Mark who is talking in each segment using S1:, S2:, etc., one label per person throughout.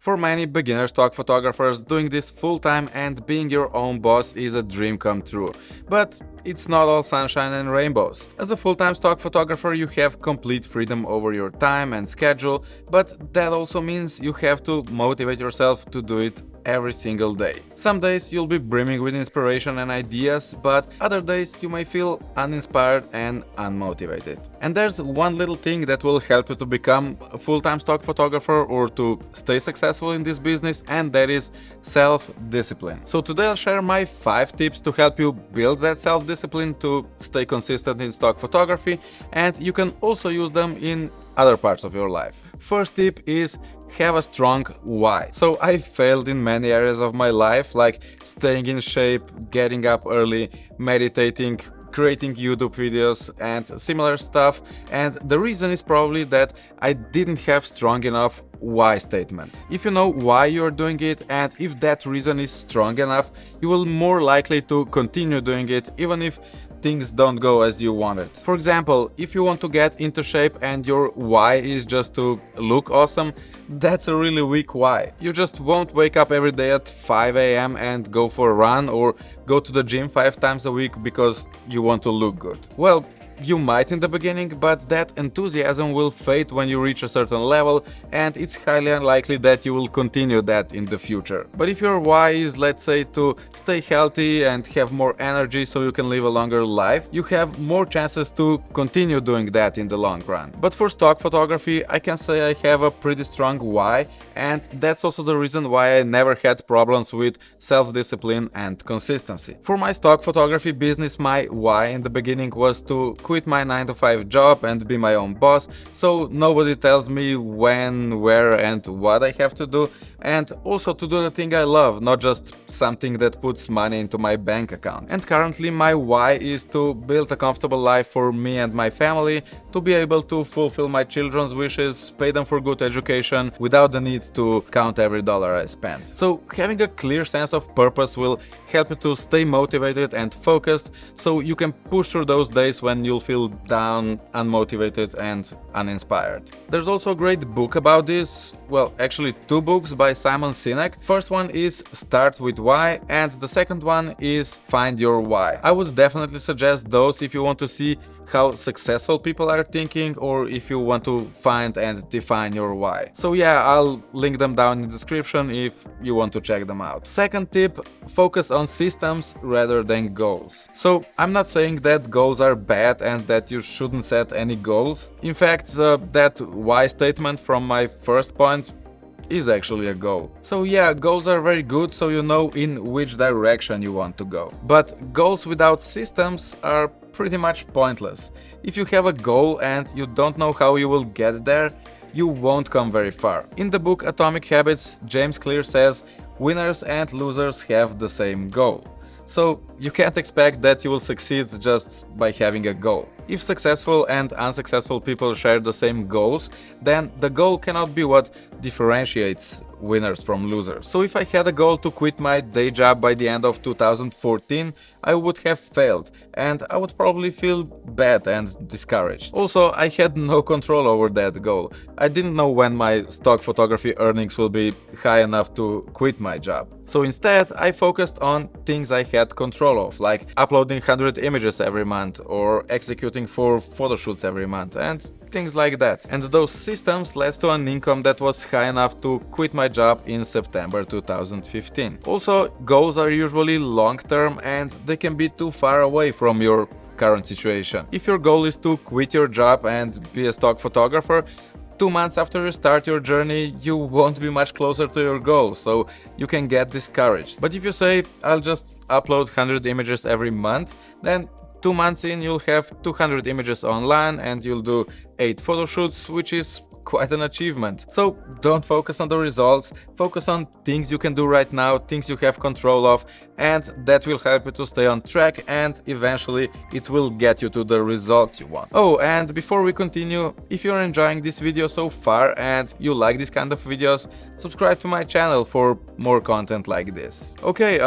S1: For many beginner stock photographers, doing this full-time and being your own boss is a dream come true. But it's not all sunshine and rainbows. As a full-time stock photographer, you have complete freedom over your time and schedule, but that also means you have to motivate yourself to do it every single day. Some days you'll be brimming with inspiration and ideas, but other days you may feel uninspired and unmotivated. And there's one little thing that will help you to become a full-time stock photographer or to stay successful in this business, and that is self-discipline. So today I'll share my 5 tips to help you build that self-discipline to stay consistent in stock photography, and you can also use them in other parts of your life. First tip is have a strong why. So I failed in many areas of my life, like staying in shape, getting up early, meditating, creating YouTube videos and similar stuff, and the reason is probably that I didn't have strong enough why statement. If you know why you're doing it, and if that reason is strong enough, you will more likely to continue doing it even if things don't go as you wanted. For example, if you want to get into shape and your why is just to look awesome, that's a really weak why. You just won't wake up every day at 5 a.m. and go for a run or go to the gym 5 times a week because you want to look good. Well, you might in the beginning, but that enthusiasm will fade when you reach a certain level, and it's highly unlikely that you will continue that in the future. But if your why is, let's say, to stay healthy and have more energy so you can live a longer life, you have more chances to continue doing that in the long run. But for stock photography, I can say I have a pretty strong why, and that's also the reason why I never had problems with self-discipline and consistency. For my stock photography business, my why in the beginning was to quit my 9-to-5 job and be my own boss, so nobody tells me when, where and what I have to do, and also to do the thing I love, not just something that puts money into my bank account. And currently my why is to build a comfortable life for me and my family, to be able to fulfill my children's wishes, pay them for good education without the need to count every dollar I spend. So having a clear sense of purpose will help you to stay motivated and focused, so you can push through those days when you'll feel down, unmotivated and uninspired. There's also a great book about this, well, actually 2 books by Simon Sinek. First one is Start with Why, and the second one is Find Your Why. I would definitely suggest those if you want to see how successful people are thinking, or if you want to find and define your why. So yeah, I'll link them down in the description if you want to check them out. Second tip, focus on systems rather than goals. So I'm not saying that goals are bad and that you shouldn't set any goals. In fact, that why statement from my first point is actually a goal. So yeah, goals are very good, so you know in which direction you want to go. But goals without systems are pretty much pointless. If you have a goal and you don't know how you will get there, you won't come very far. In the book Atomic Habits, James Clear says winners and losers have the same goal. So you can't expect that you will succeed just by having a goal. If successful and unsuccessful people share the same goals, then the goal cannot be what differentiates winners from losers. So if I had a goal to quit my day job by the end of 2014, I would have failed and I would probably feel bad and discouraged. Also, I had no control over that goal. I didn't know when my stock photography earnings will be high enough to quit my job. So instead, I focused on things I had control of, like uploading 100 images every month or executing 4 photo shoots every month and things like that. And those systems led to an income that was high enough to quit my job in September 2015. Also, goals are usually long-term and they can be too far away from your current situation. If your goal is to quit your job and be a stock photographer, 2 months after you start your journey, you won't be much closer to your goal, so you can get discouraged. But if you say, I'll just upload 100 images every month, then 2 months in you'll have 200 images online and you'll do 8 photo shoots, which is quite an achievement. So don't focus on the results, focus on things you can do right now, things you have control of, and that will help you to stay on track and eventually it will get you to the results you want. Oh, and before we continue, if you're enjoying this video so far and you like this kind of videos, subscribe to my channel for more content like this. Okay,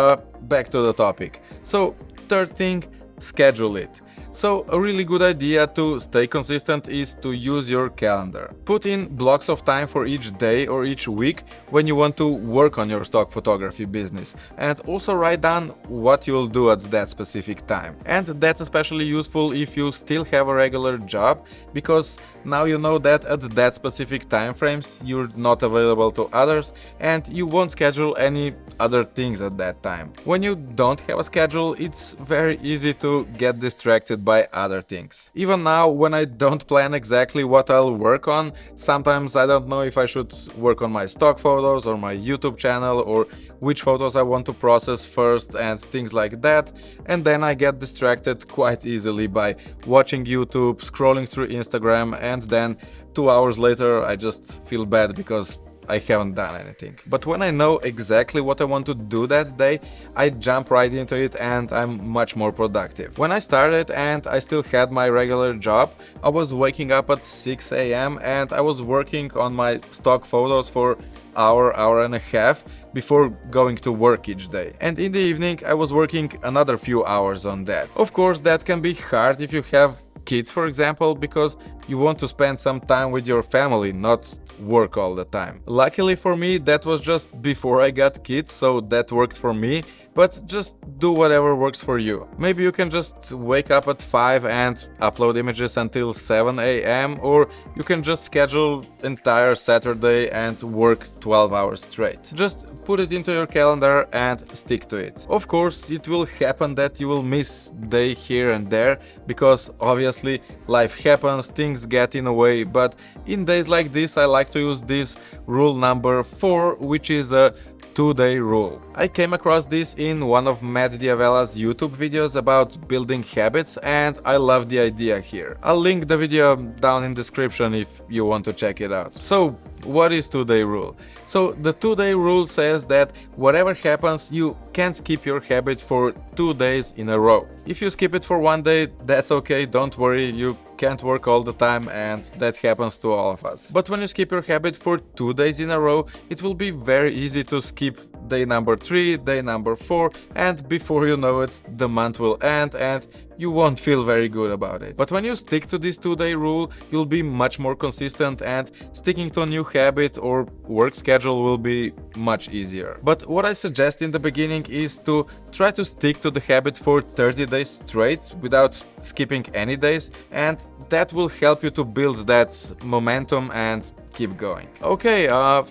S1: back to the topic. So third thing, schedule it. So a really good idea to stay consistent is to use your calendar. Put in blocks of time for each day or each week when you want to work on your stock photography business, and also write down what you'll do at that specific time. And that's especially useful if you still have a regular job, because now you know that at that specific time frames you're not available to others and you won't schedule any other things at that time. When you don't have a schedule, it's very easy to get distracted by other things. Even now, when I don't plan exactly what I'll work on, sometimes I don't know if I should work on my stock photos or my YouTube channel, or which photos I want to process first and things like that, and then I get distracted quite easily by watching YouTube, scrolling through Instagram, and then 2 hours later I just feel bad because I haven't done anything. But when I know exactly what I want to do that day, I jump right into it and I'm much more productive. When I started and I still had my regular job, I was waking up at 6 a.m. and I was working on my stock photos for hour and a half before going to work each day. And in the evening I was working another few hours on that. Of course, that can be hard if you have kids, for example, because you want to spend some time with your family, not work all the time. Luckily for me, that was just before I got kids, so that worked for me. But just do whatever works for you. Maybe you can just wake up at 5 and upload images until 7 a.m. or you can just schedule entire Saturday and work 12 hours straight. Just put it into your calendar and stick to it. Of course, it will happen that you will miss day here and there, because obviously life happens, things get in the way, but in days like this I like to use this rule number 4, which is a 2-day rule. I came across this in one of Matt Diavella's YouTube videos about building habits, and I love the idea here. I'll link the video down in description if you want to check it out. So, what is 2-day rule? So the 2-day rule says that whatever happens, you can't skip your habit for 2 days in a row. If you skip it for 1 day, that's okay, don't worry, you can't work all the time and that happens to all of us. But when you skip your habit for 2 days in a row, it will be very easy to skip day number 3, day number 4, and before you know it, the month will end and you won't feel very good about it. But when you stick to this 2-day rule, you'll be much more consistent and sticking to a new habit or work schedule will be much easier. But what I suggest in the beginning is to try to stick to the habit for 30 days straight without skipping any days, and that will help you to build that momentum and keep going. Okay,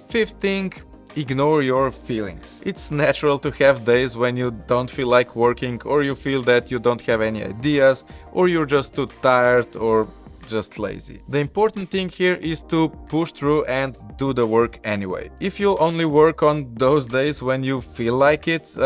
S1: fifth thing, ignore your feelings. It's natural to have days when you don't feel like working, or you feel that you don't have any ideas, or you're just too tired or just lazy. The important thing here is to push through and do the work anyway. If you only work on those days when you feel like it,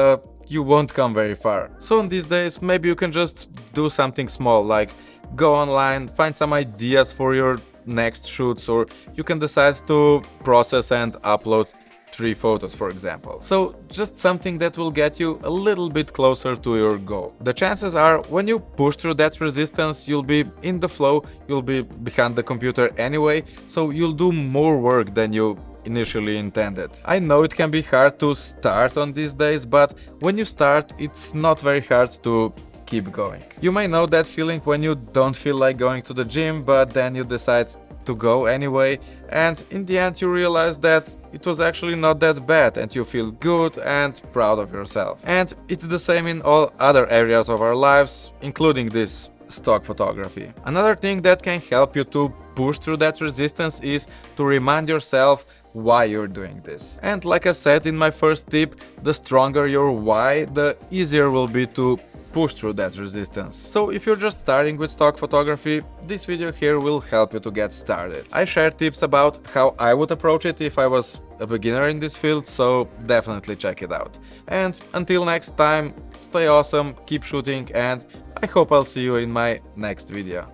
S1: you won't come very far. So on these days, maybe you can just do something small, like go online, find some ideas for your next shoots, or you can decide to process and upload 3 photos, for example. So just something that will get you a little bit closer to your goal. The chances are when you push through that resistance, you'll be in the flow, you'll be behind the computer anyway, so you'll do more work than you initially intended. I know it can be hard to start on these days, but when you start, it's not very hard to keep going. You may know that feeling when you don't feel like going to the gym, but then you decide to go anyway, and in the end you realize that it was actually not that bad and you feel good and proud of yourself. And it's the same in all other areas of our lives, including this stock photography. Another thing that can help you to push through that resistance is to remind yourself why you're doing this. And like I said in my first tip, the stronger your why, the easier will be to push through that resistance. So if you're just starting with stock photography, this video here will help you to get started. I share tips about how I would approach it if I was a beginner in this field, so definitely check it out. And until next time, stay awesome, keep shooting, and I hope I'll see you in my next video.